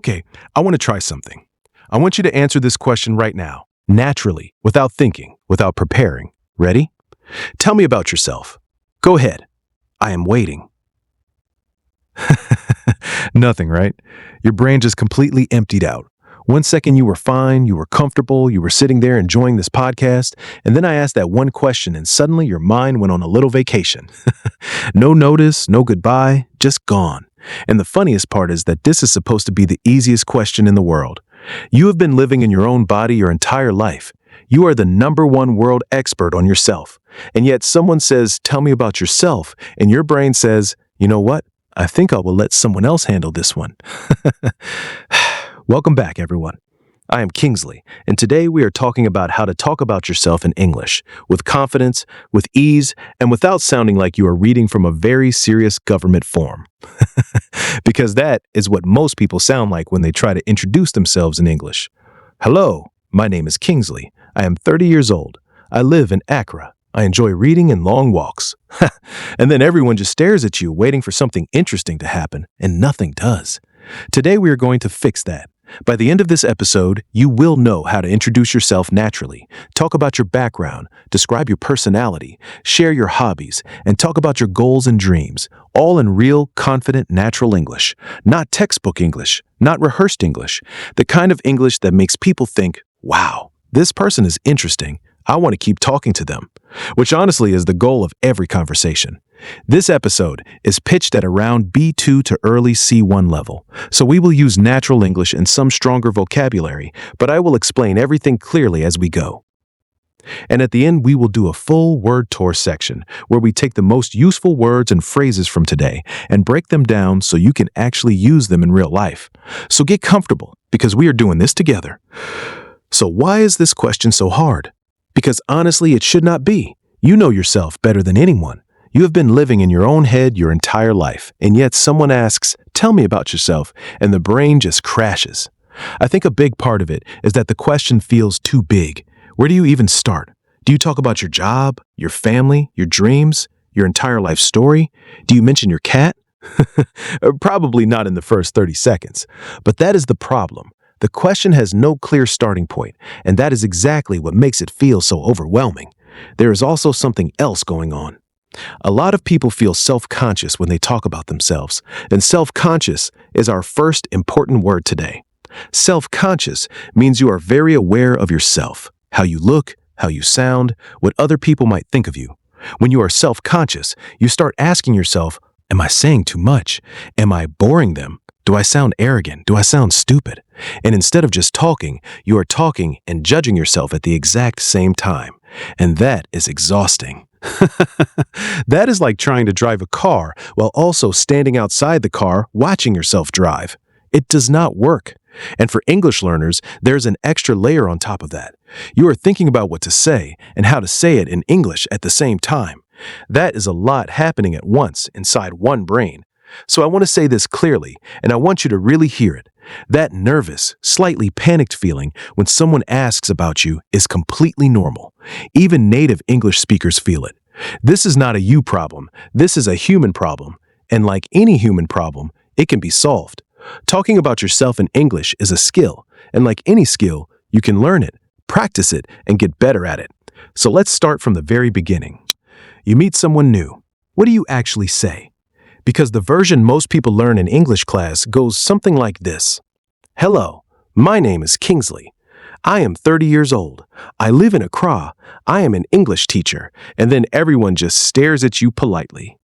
Okay, I want to try something. I want you to answer this question right now, naturally, without thinking, without preparing. Ready? Tell me about yourself. Go ahead. I am waiting. Nothing, right? Your brain just completely emptied out. 1 second you were fine, you were comfortable, you were sitting there enjoying this podcast, and then I asked that one question and suddenly your mind went on a little vacation. No notice, no goodbye, just gone. And the funniest part is that this is supposed to be the easiest question in the world. You have been living in your own body your entire life. You are the #1 world expert on yourself. And yet someone says, tell me about yourself, and your brain says, you know what? I think I will let someone else handle this one. Welcome back, everyone. I am Kingsley, and today we are talking about how to talk about yourself in English, with confidence, with ease, and without sounding like you are reading from a very serious government form. Because that is what most people sound like when they try to introduce themselves in English. Hello, my name is Kingsley. I am 30 years old. I live in Accra. I enjoy reading and long walks. And then everyone just stares at you, waiting for something interesting to happen, and nothing does. Today we are going to fix that. By the end of this episode, you will know how to introduce yourself naturally, talk about your background, describe your personality, share your hobbies, and talk about your goals and dreams, all in real, confident, natural English. Not textbook English, not rehearsed English, the kind of English that makes people think, wow, this person is interesting. I want to keep talking to them, which honestly is the goal of every conversation. This episode is pitched at around B2 to early C1 level, so we will use natural English and some stronger vocabulary, but I will explain everything clearly as we go. And at the end, we will do a full word tour section where we take the most useful words and phrases from today and break them down so you can actually use them in real life. So get comfortable, because we are doing this together. So why is this question so hard? Because honestly, it should not be. You know yourself better than anyone. You have been living in your own head your entire life, and yet someone asks, tell me about yourself, and the brain just crashes. I think a big part of it is that the question feels too big. Where do you even start? Do you talk about your job, your family, your dreams, your entire life story? Do you mention your cat? Probably not in the first 30 seconds. But that is the problem. The question has no clear starting point, and that is exactly what makes it feel so overwhelming. There is also something else going on. A lot of people feel self-conscious when they talk about themselves, and self-conscious is our first important word today. Self-conscious means you are very aware of yourself, how you look, how you sound, what other people might think of you. When you are self-conscious, you start asking yourself, am I saying too much? Am I boring them? Do I sound arrogant? Do I sound stupid? And instead of just talking, you are talking and judging yourself at the exact same time. And that is exhausting. That is like trying to drive a car while also standing outside the car watching yourself drive. It does not work. And for English learners, there's an extra layer on top of that. You are thinking about what to say and how to say it in English at the same time. That is a lot happening at once inside one brain. So I want to say this clearly, and I want you to really hear it. That nervous, slightly panicked feeling when someone asks about you is completely normal. Even native English speakers feel it. This is not a you problem. This is a human problem. And like any human problem, it can be solved. Talking about yourself in English is a skill, and like any skill, you can learn it, practice it, and get better at it. So let's start from the very beginning. You meet someone new. What do you actually say? Because the version most people learn in English class goes something like this. Hello, my name is Kingsley. I am 30 years old. I live in Accra. I am an English teacher. And then everyone just stares at you politely.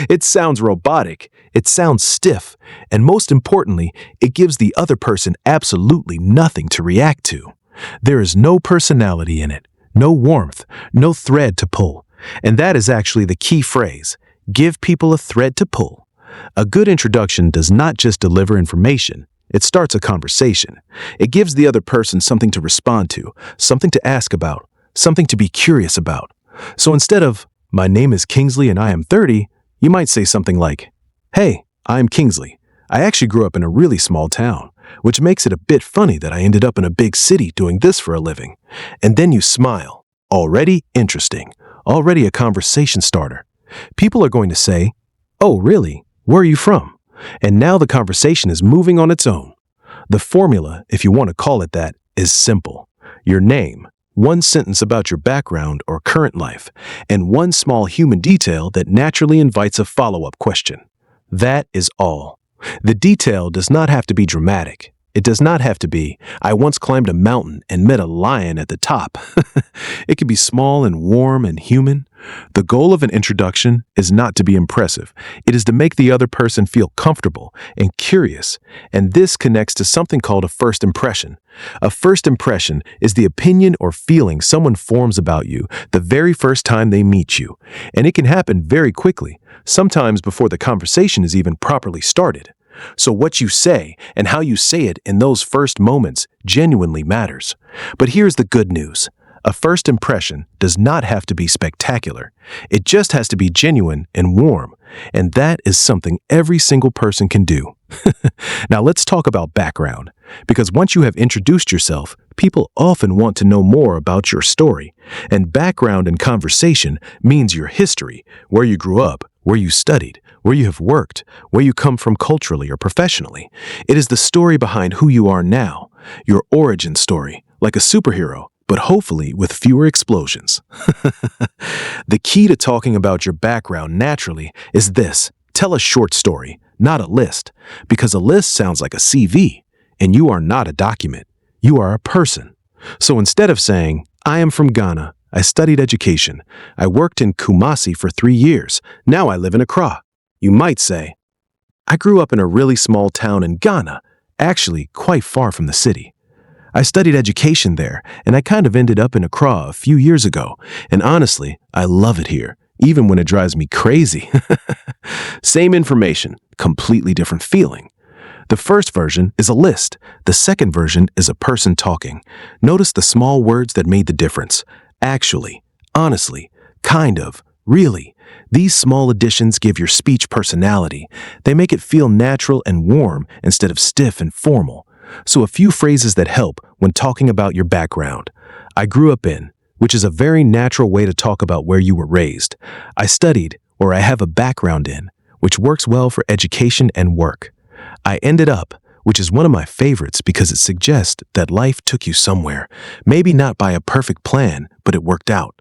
It sounds robotic. It sounds stiff. And most importantly, it gives the other person absolutely nothing to react to. There is no personality in it, no warmth, no thread to pull. And that is actually the key phrase. Give people a thread to pull. A good introduction does not just deliver information. It starts a conversation. It gives the other person something to respond to, something to ask about, something to be curious about. So instead of, my name is Kingsley and I am 30, you might say something like, hey, I'm Kingsley. I actually grew up in a really small town, which makes it a bit funny that I ended up in a big city doing this for a living. And then you smile. Already interesting. Already a conversation starter. People are going to say, oh, really? Where are you from? And now the conversation is moving on its own. The formula, if you want to call it that, is simple. Your name, one sentence about your background or current life, and one small human detail that naturally invites a follow-up question. That is all. The detail does not have to be dramatic. It does not have to be, I once climbed a mountain and met a lion at the top. It can be small and warm and human. The goal of an introduction is not to be impressive. It is to make the other person feel comfortable and curious. And this connects to something called a first impression. A first impression is the opinion or feeling someone forms about you the very first time they meet you. And it can happen very quickly, sometimes before the conversation is even properly started. So what you say and how you say it in those first moments genuinely matters. But here's the good news. A first impression does not have to be spectacular. It just has to be genuine and warm. And that is something every single person can do. Now let's talk about background. Because once you have introduced yourself, people often want to know more about your story. And background in conversation means your history, where you grew up, where you studied, where you have worked, where you come from culturally or professionally. It is the story behind who you are now, your origin story, like a superhero, but hopefully with fewer explosions. The key to talking about your background naturally is this: tell a short story, not a list, because a list sounds like a CV, and you are not a document. You are a person. So instead of saying, I am from Ghana, I studied education, I worked in Kumasi for 3 years, now I live in Accra, you might say, I grew up in a really small town in Ghana, actually quite far from the city. I studied education there, and I kind of ended up in Accra a few years ago, and honestly, I love it here, even when it drives me crazy. Same information, completely different feeling. The first version is a list. The second version is a person talking. Notice the small words that made the difference. Actually, honestly, kind of, really. These small additions give your speech personality. They make it feel natural and warm instead of stiff and formal. So a few phrases that help when talking about your background. I grew up in, which is a very natural way to talk about where you were raised. I studied, or I have a background in, which works well for education and work. I ended up, which is one of my favorites because it suggests that life took you somewhere, maybe not by a perfect plan, but it worked out.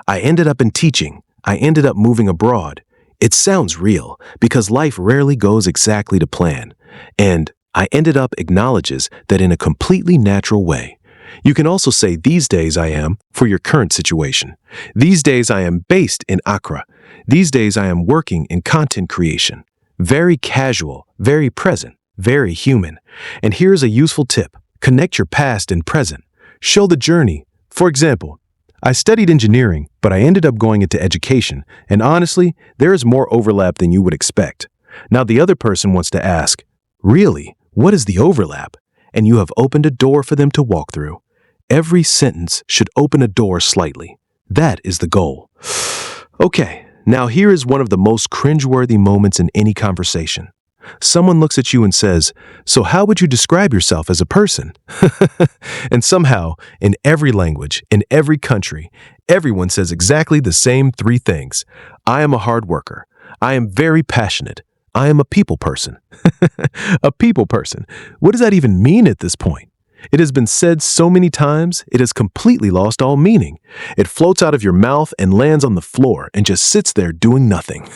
I ended up in teaching. I ended up moving abroad. It sounds real because life rarely goes exactly to plan. And I ended up acknowledges that in a completely natural way. You can also say these days I am for your current situation. These days I am based in Accra. These days I am working in content creation. Very casual, very present, very human. And here's a useful tip. Connect your past and present. Show the journey. For example, I studied engineering, but I ended up going into education, and honestly, there is more overlap than you would expect. Now the other person wants to ask, really, what is the overlap? And you have opened a door for them to walk through. Every sentence should open a door slightly. That is the goal. Okay, now here is one of the most cringeworthy moments in any conversation. Someone looks at you and says, so how would you describe yourself as a person? And somehow, in every language, in every country, everyone says exactly the same 3 things. I am a hard worker. I am very passionate. I am a people person. A people person. What does that even mean at this point? It has been said so many times, it has completely lost all meaning. It floats out of your mouth and lands on the floor and just sits there doing nothing.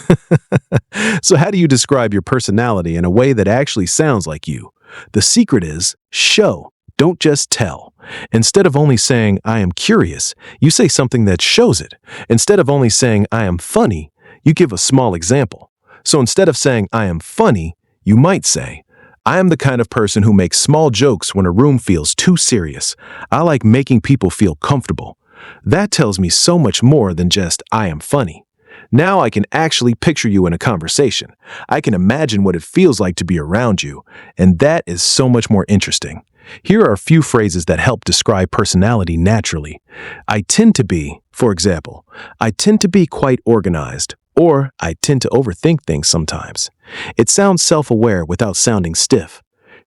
So how do you describe your personality in a way that actually sounds like you? The secret is show, don't just tell. Instead of only saying, I am curious, you say something that shows it. Instead of only saying, I am funny, you give a small example. So instead of saying, I am funny, you might say, I am the kind of person who makes small jokes when a room feels too serious. I like making people feel comfortable. That tells me so much more than just, I am funny. Now I can actually picture you in a conversation. I can imagine what it feels like to be around you, and that is so much more interesting. Here are a few phrases that help describe personality naturally. I tend to be, for example, I tend to be quite organized, or I tend to overthink things sometimes. It sounds self-aware without sounding stiff.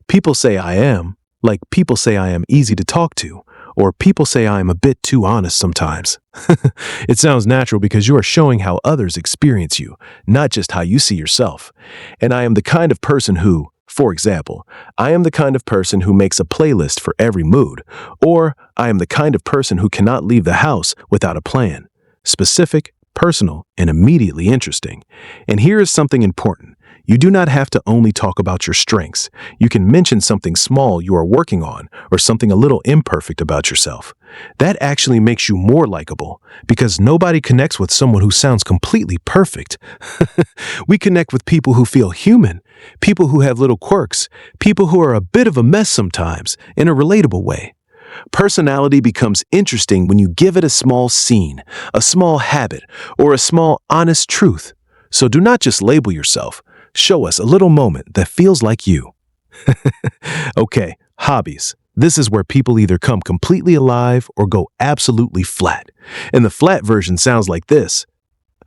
People say I am, like people say I am easy to talk to, or people say I am a bit too honest sometimes. It sounds natural because you are showing how others experience you, not just how you see yourself. And I am the kind of person who, for example, I am the kind of person who makes a playlist for every mood, or I am the kind of person who cannot leave the house without a plan. Specific, personal, and immediately interesting. And here is something important. You do not have to only talk about your strengths. You can mention something small you are working on or something a little imperfect about yourself. That actually makes you more likable because nobody connects with someone who sounds completely perfect. We connect with people who feel human, people who have little quirks, people who are a bit of a mess sometimes in a relatable way. Personality becomes interesting when you give it a small scene, a small habit, or a small honest truth. So do not just label yourself. Show us a little moment that feels like you. Okay, hobbies. This is where people either come completely alive or go absolutely flat. And the flat version sounds like this.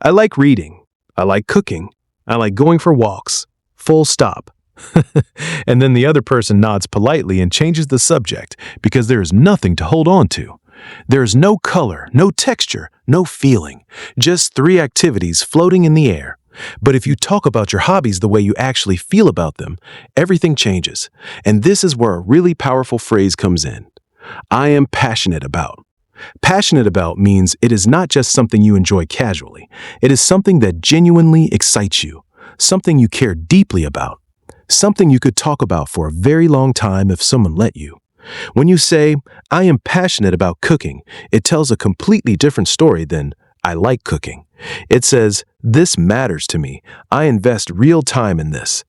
I like reading. I like cooking. I like going for walks. Full stop. And then the other person nods politely and changes the subject because there is nothing to hold on to. There is no color, no texture, no feeling, just three activities floating in the air. But if you talk about your hobbies the way you actually feel about them, everything changes. And this is where a really powerful phrase comes in. I am passionate about. Passionate about means it is not just something you enjoy casually. It is something that genuinely excites you, something you care deeply about, something you could talk about for a very long time if someone let you. When you say, I am passionate about cooking, it tells a completely different story than I like cooking. It says, this matters to me. I invest real time in this.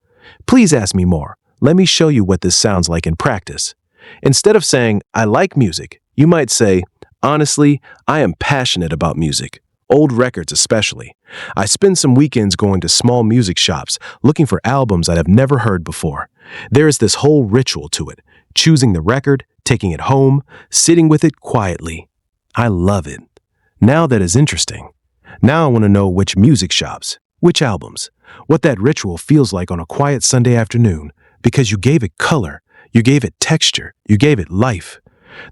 Please ask me more. Let me show you what this sounds like in practice. Instead of saying, I like music, you might say, honestly, I am passionate about music. Old records especially. I spend some weekends going to small music shops looking for albums I have never heard before. There is this whole ritual to it. Choosing the record, taking it home, sitting with it quietly. I love it. Now that is interesting. Now I want to know which music shops, which albums, what that ritual feels like on a quiet Sunday afternoon, because you gave it color, you gave it texture, you gave it life.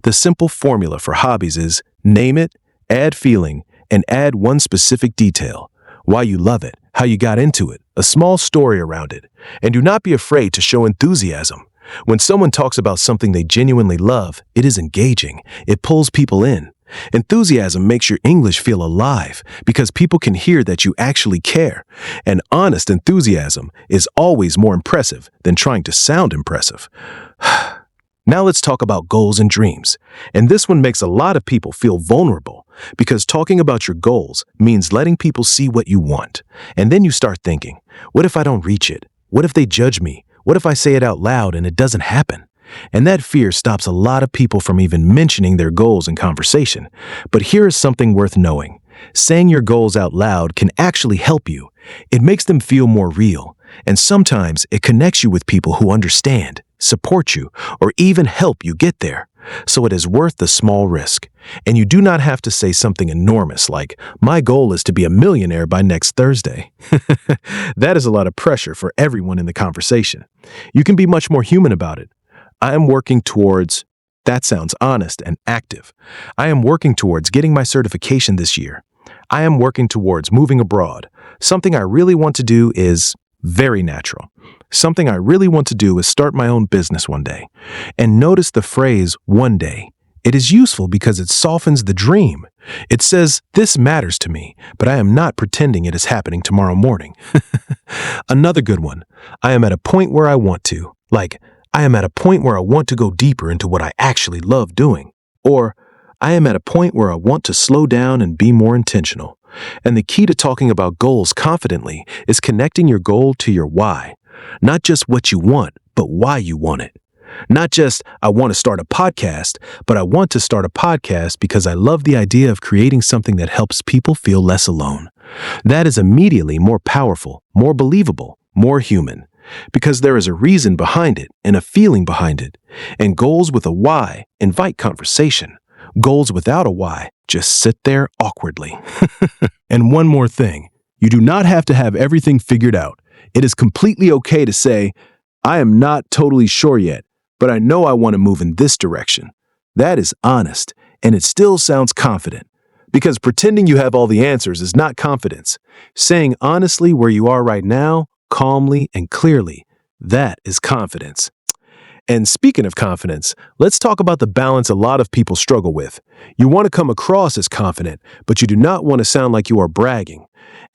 The simple formula for hobbies is name it, add feeling, and add one specific detail. Why you love it, how you got into it, a small story around it. And do not be afraid to show enthusiasm. When someone talks about something they genuinely love, it is engaging. It pulls people in. Enthusiasm makes your English feel alive because people can hear that you actually care. And honest enthusiasm is always more impressive than trying to sound impressive. Now let's talk about goals and dreams. And this one makes a lot of people feel vulnerable because talking about your goals means letting people see what you want. And then you start thinking, what if I don't reach it? What if they judge me? What if I say it out loud and it doesn't happen? And that fear stops a lot of people from even mentioning their goals in conversation. But here is something worth knowing. Saying your goals out loud can actually help you. It makes them feel more real. And sometimes it connects you with people who understand, support you, or even help you get there. So it is worth the small risk. And you do not have to say something enormous like, my goal is to be a millionaire by next Thursday. That is a lot of pressure for everyone in the conversation. You can be much more human about it. I am working towards, that sounds honest and active. I am working towards getting my certification this year. I am working towards moving abroad. Something I really want to do is very natural. Something I really want to do is start my own business one day. And notice the phrase, one day. It is useful because it softens the dream. It says, this matters to me, but I am not pretending it is happening tomorrow morning. Another good one. I am at a point where I want to. Like, I am at a point where I want to go deeper into what I actually love doing. Or, I am at a point where I want to slow down and be more intentional. And the key to talking about goals confidently is connecting your goal to your why. Not just what you want, but why you want it. Not just, I want to start a podcast, but I want to start a podcast because I love the idea of creating something that helps people feel less alone. That is immediately more powerful, more believable, more human. Because there is a reason behind it and a feeling behind it. And goals with a why invite conversation. Goals without a why just sit there awkwardly. And one more thing, you do not have to have everything figured out. It is completely okay to say, I am not totally sure yet, but I know I want to move in this direction. That is honest, and it still sounds confident. Because pretending you have all the answers is not confidence. Saying honestly where you are right now, calmly and clearly, that is confidence. And speaking of confidence, let's talk about the balance a lot of people struggle with. You want to come across as confident, but you do not want to sound like you are bragging.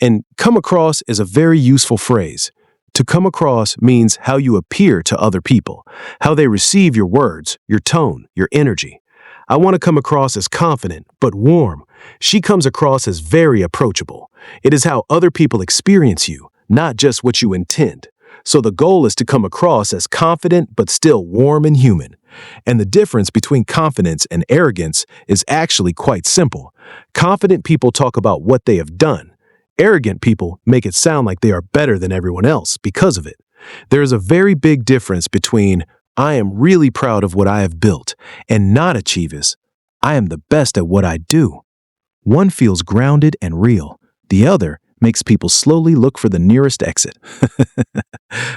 And come across is a very useful phrase. To come across means how you appear to other people, how they receive your words, your tone, your energy. I want to come across as confident, but warm. She comes across as very approachable. It is how other people experience you, not just what you intend. So the goal is to come across as confident but still warm and human. And the difference between confidence and arrogance is actually quite simple. Confident people talk about what they have done. Arrogant people make it sound like they are better than everyone else because of it. There is a very big difference between "I am really proud of what I have built" and "not achieve is I am the best at what I do." One feels grounded and real. The other makes people slowly look for the nearest exit.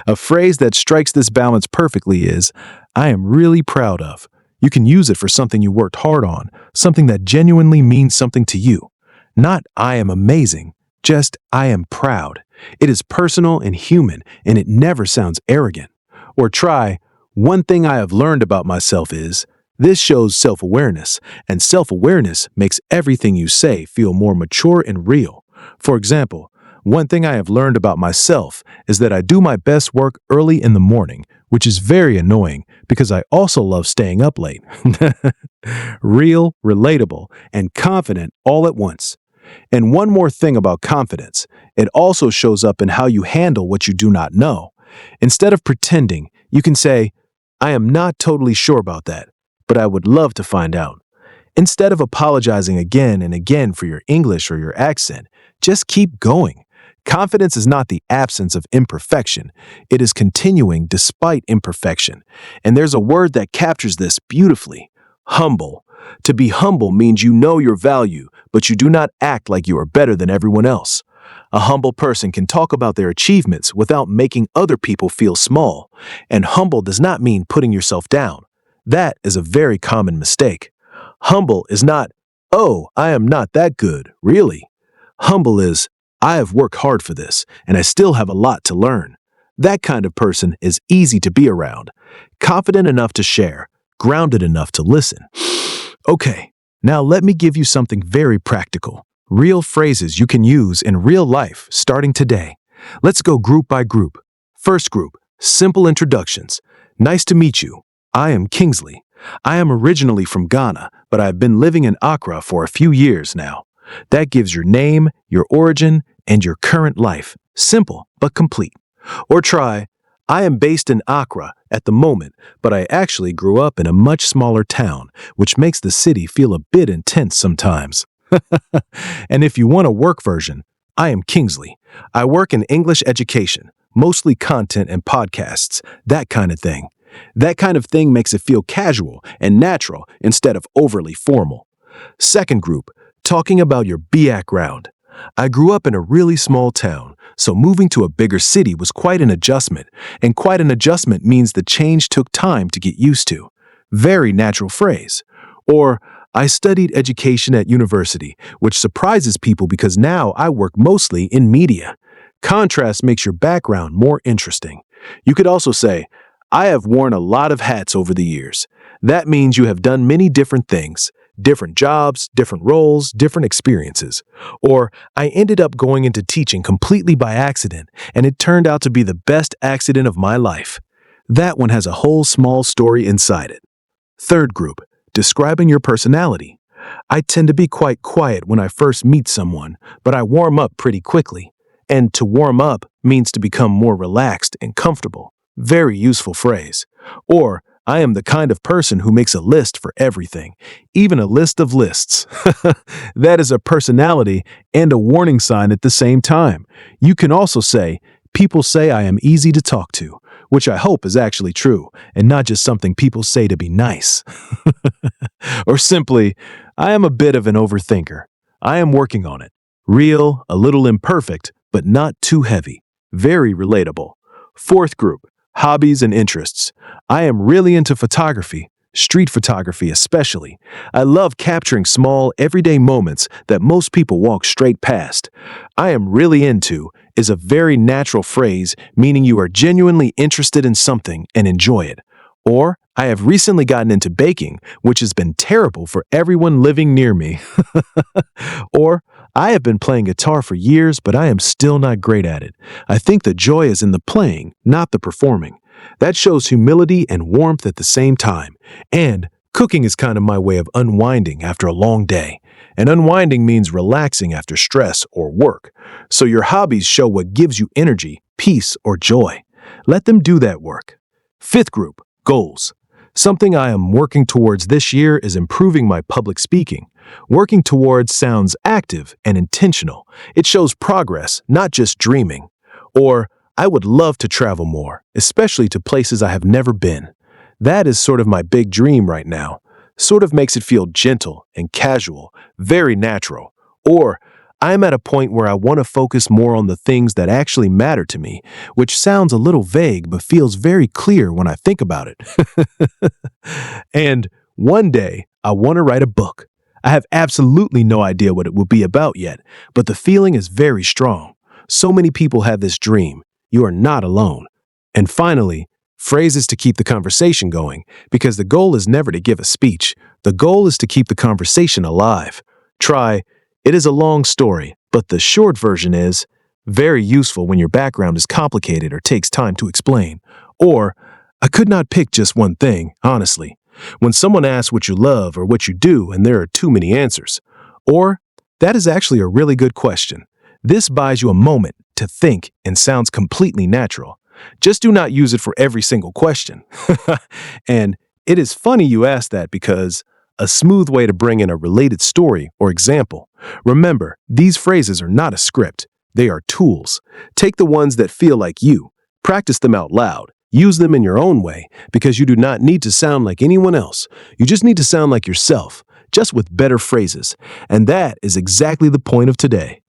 A phrase that strikes this balance perfectly is, "I am really proud of." You can use it for something you worked hard on, something that genuinely means something to you. Not "I am amazing," just "I am proud." It is personal and human, and it never sounds arrogant. Or try, "One thing I have learned about myself is." This shows self-awareness, and self-awareness makes everything you say feel more mature and real. For example, "One thing I have learned about myself is that I do my best work early in the morning, which is very annoying because I also love staying up late." Real, relatable, and confident all at once. And one more thing about confidence, it also shows up in how you handle what you do not know. Instead of pretending, you can say, "I am not totally sure about that, but I would love to find out." Instead of apologizing again and again for your English or your accent, just keep going. Confidence is not the absence of imperfection. It is continuing despite imperfection. And there's a word that captures this beautifully: humble. To be humble means you know your value, but you do not act like you are better than everyone else. A humble person can talk about their achievements without making other people feel small. And humble does not mean putting yourself down. That is a very common mistake. Humble is not, "Oh, I am not that good, really." Humble is, "I have worked hard for this, and I still have a lot to learn." That kind of person is easy to be around, confident enough to share, grounded enough to listen. Okay, now let me give you something very practical. Real phrases you can use in real life starting today. Let's go group by group. First group, simple introductions. "Nice to meet you. I am Kingsley. I am originally from Ghana, but I've been living in Accra for a few years now." That gives your name, your origin, and your current life. Simple, but complete. Or try, "I am based in Accra at the moment, but I actually grew up in a much smaller town, which makes the city feel a bit intense sometimes." And if you want a work version, "I am Kingsley. I work in English education, mostly content and podcasts, that kind of thing." That kind of thing makes it feel casual and natural instead of overly formal. Second group, talking about your background. "I grew up in a really small town, so moving to a bigger city was quite an adjustment, and quite an adjustment means the change took time to get used to." Very natural phrase. Or, "I studied education at university, which surprises people because now I work mostly in media." Contrast makes your background more interesting. You could also say, "I have worn a lot of hats over the years." That means you have done many different things, different jobs, different roles, different experiences. Or, "I ended up going into teaching completely by accident, and it turned out to be the best accident of my life." That one has a whole small story inside it. Third group, describing your personality. "I tend to be quite quiet when I first meet someone, but I warm up pretty quickly." And to warm up means to become more relaxed and comfortable. Very useful phrase. Or, "I am the kind of person who makes a list for everything, even a list of lists." That is a personality and a warning sign at the same time. You can also say, "People say I am easy to talk to," which I hope is actually true, and not just something people say to be nice. Or simply, "I am a bit of an overthinker. I am working on it." Real, a little imperfect, but not too heavy. Very relatable. Fourth group, hobbies and interests. "I am really into photography. street photography especially. I love capturing small, everyday moments that most people walk straight past. I am really into is a very natural phrase meaning you are genuinely interested in something and enjoy it. Or, I have recently gotten into baking, which has been terrible for everyone living near me. Or, I have been playing guitar for years, but I am still not great at it. I think the joy is in the playing, not the performing. That shows humility and warmth at the same time. And cooking is kind of my way of unwinding after a long day. And unwinding means relaxing after stress or work. So your hobbies show what gives you energy, peace, or joy. Let them do that work. Fifth group, goals. Something I am working towards this year is improving my public speaking. Working towards sounds active and intentional. It shows progress, not just dreaming. Or, I would love to travel more, especially to places I have never been. That is sort of my big dream right now. Sort of makes it feel gentle and casual, very natural. Or, I'm at a point where I want to focus more on the things that actually matter to me, which sounds a little vague but feels very clear when I think about it. And one day, I want to write a book. I have absolutely no idea what it will be about yet, but the feeling is very strong. So many people have this dream. You are not alone. And finally, phrases to keep the conversation going, because the goal is never to give a speech. The goal is to keep the conversation alive. Try, it is a long story, but the short version is very useful when your background is complicated or takes time to explain. Or, I could not pick just one thing, honestly. When someone asks what you love or what you do and there are too many answers. Or, that is actually a really good question. This buys you a moment to think and sounds completely natural. Just do not use it for every single question. And it is funny you ask that because a smooth way to bring in a related story or example. Remember, these phrases are not a script. They are tools. Take the ones that feel like you. Practice them out loud. Use them in your own way because you do not need to sound like anyone else. You just need to sound like yourself, just with better phrases. And that is exactly the point of today.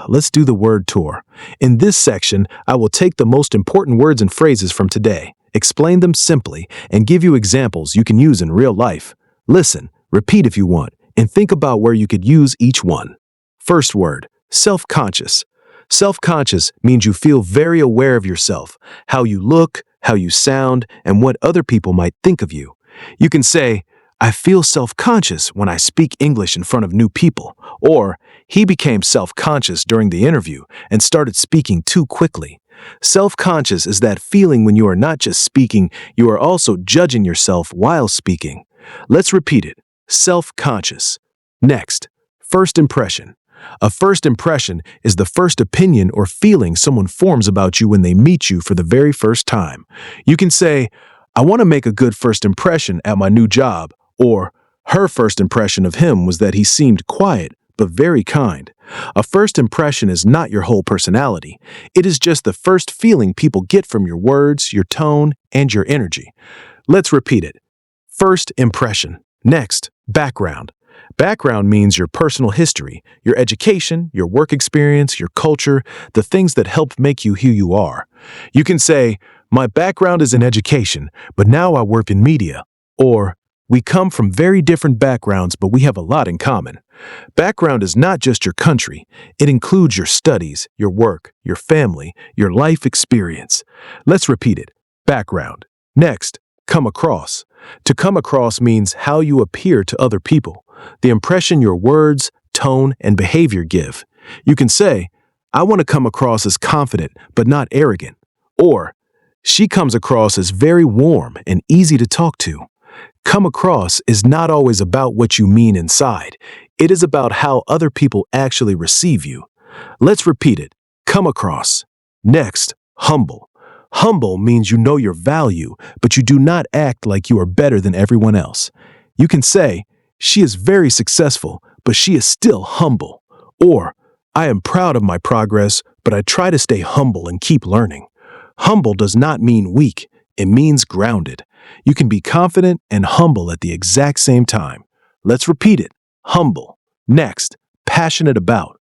Let's do the word tour. In this section, I will take the most important words and phrases from today, explain them simply, and give you examples you can use in real life. Listen, repeat if you want, and think about where you could use each one. First word, self-conscious. Self-conscious means you feel very aware of yourself, how you look, how you sound, and what other people might think of you. You can say, I feel self-conscious when I speak English in front of new people, or he became self-conscious during the interview and started speaking too quickly. Self-conscious is that feeling when you are not just speaking, you are also judging yourself while speaking. Let's repeat it. Self-conscious. Next, first impression. A first impression is the first opinion or feeling someone forms about you when they meet you for the very first time. You can say, I want to make a good first impression at my new job, or her first impression of him was that he seemed quiet but very kind. A first impression is not your whole personality. It is just the first feeling people get from your words, your tone, and your energy. Let's repeat it. First impression. Next, background. Background means your personal history, your education, your work experience, your culture, the things that help make you who you are. You can say, my background is in education, but now I work in media. Or, we come from very different backgrounds, but we have a lot in common. Background is not just your country. It includes your studies, your work, your family, your life experience. Let's repeat it. Background. Next, come across. To come across means how you appear to other people, the impression your words, tone, and behavior give. You can say, I want to come across as confident but not arrogant. Or, she comes across as very warm and easy to talk to. Come across is not always about what you mean inside. It is about how other people actually receive you. Let's repeat it. Come across. Next, humble. Humble means you know your value, but you do not act like you are better than everyone else. You can say, she is very successful, but she is still humble. Or, I am proud of my progress, but I try to stay humble and keep learning. Humble does not mean weak. It means grounded. You can be confident and humble at the exact same time. Let's repeat it. Humble. Next, passionate about.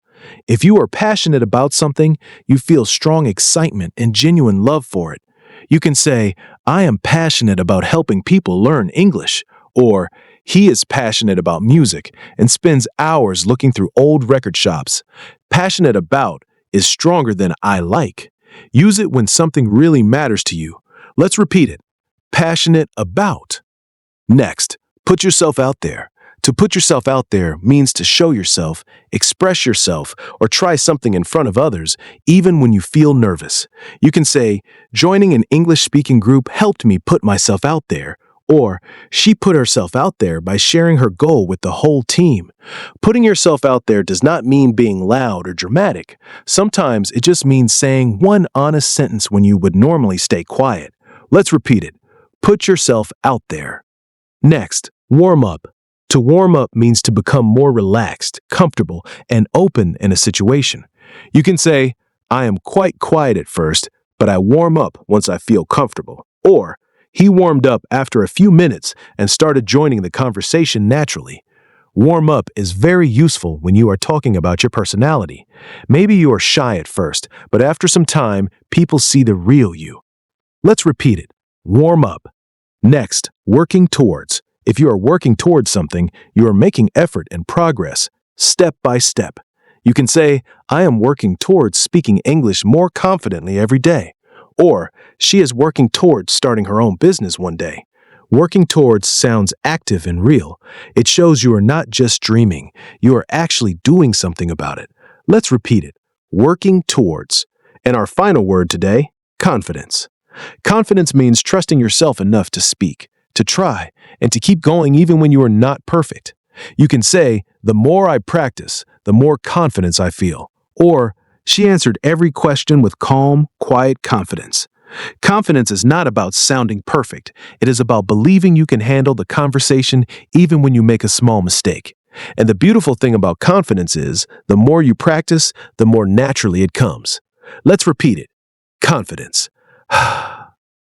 If you are passionate about something, you feel strong excitement and genuine love for it. You can say, I am passionate about helping people learn English, or he is passionate about music and spends hours looking through old record shops. Passionate about is stronger than I like. Use it when something really matters to you. Let's repeat it. Passionate about. Next, put yourself out there. To put yourself out there means to show yourself, express yourself, or try something in front of others, even when you feel nervous. You can say, joining an English-speaking group helped me put myself out there, or she put herself out there by sharing her goal with the whole team. Putting yourself out there does not mean being loud or dramatic. Sometimes it just means saying one honest sentence when you would normally stay quiet. Let's repeat it. Put yourself out there. Next, warm up. To warm up means to become more relaxed, comfortable, and open in a situation. You can say, I am quite quiet at first, but I warm up once I feel comfortable. Or, he warmed up after a few minutes and started joining the conversation naturally. Warm up is very useful when you are talking about your personality. Maybe you are shy at first, but after some time, people see the real you. Let's repeat it. Warm up. Next, working towards. If you are working towards something, you are making effort and progress, step by step. You can say, I am working towards speaking English more confidently every day. Or, she is working towards starting her own business one day. Working towards sounds active and real. It shows you are not just dreaming, you are actually doing something about it. Let's repeat it. Working towards. And our final word today, confidence. Confidence means trusting yourself enough to speak, to try, and to keep going even when you are not perfect. You can say, the more I practice, the more confidence I feel. Or, she answered every question with calm, quiet confidence. Confidence is not about sounding perfect. It is about believing you can handle the conversation even when you make a small mistake. And the beautiful thing about confidence is, the more you practice, the more naturally it comes. Let's repeat it. Confidence.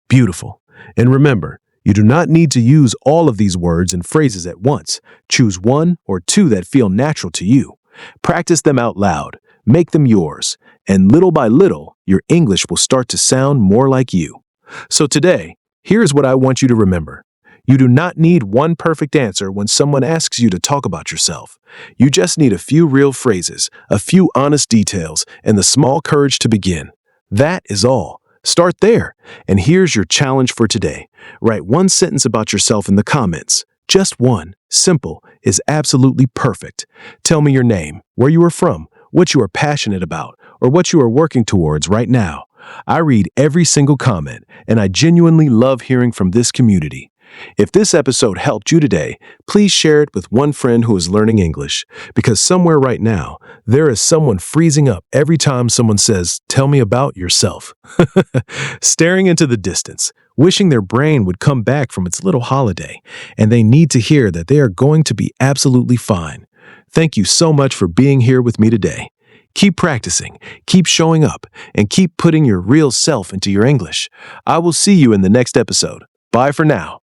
Beautiful. And remember, you do not need to use all of these words and phrases at once. Choose one or two that feel natural to you. Practice them out loud. Make them yours. And little by little, your English will start to sound more like you. So today, here's what I want you to remember. You do not need one perfect answer when someone asks you to talk about yourself. You just need a few real phrases, a few honest details, and the small courage to begin. That is all. Start there. And here's your challenge for today. Write one sentence about yourself in the comments. Just one. Simple is absolutely perfect. Tell me your name, where you are from, what you are passionate about, or what you are working towards right now. I read every single comment, and I genuinely love hearing from this community. If this episode helped you today, please share it with one friend who is learning English, because somewhere right now, there is someone freezing up every time someone says, tell me about yourself. Staring into the distance, wishing their brain would come back from its little holiday, and they need to hear that they are going to be absolutely fine. Thank you so much for being here with me today. Keep practicing, keep showing up, and keep putting your real self into your English. I will see you in the next episode. Bye for now.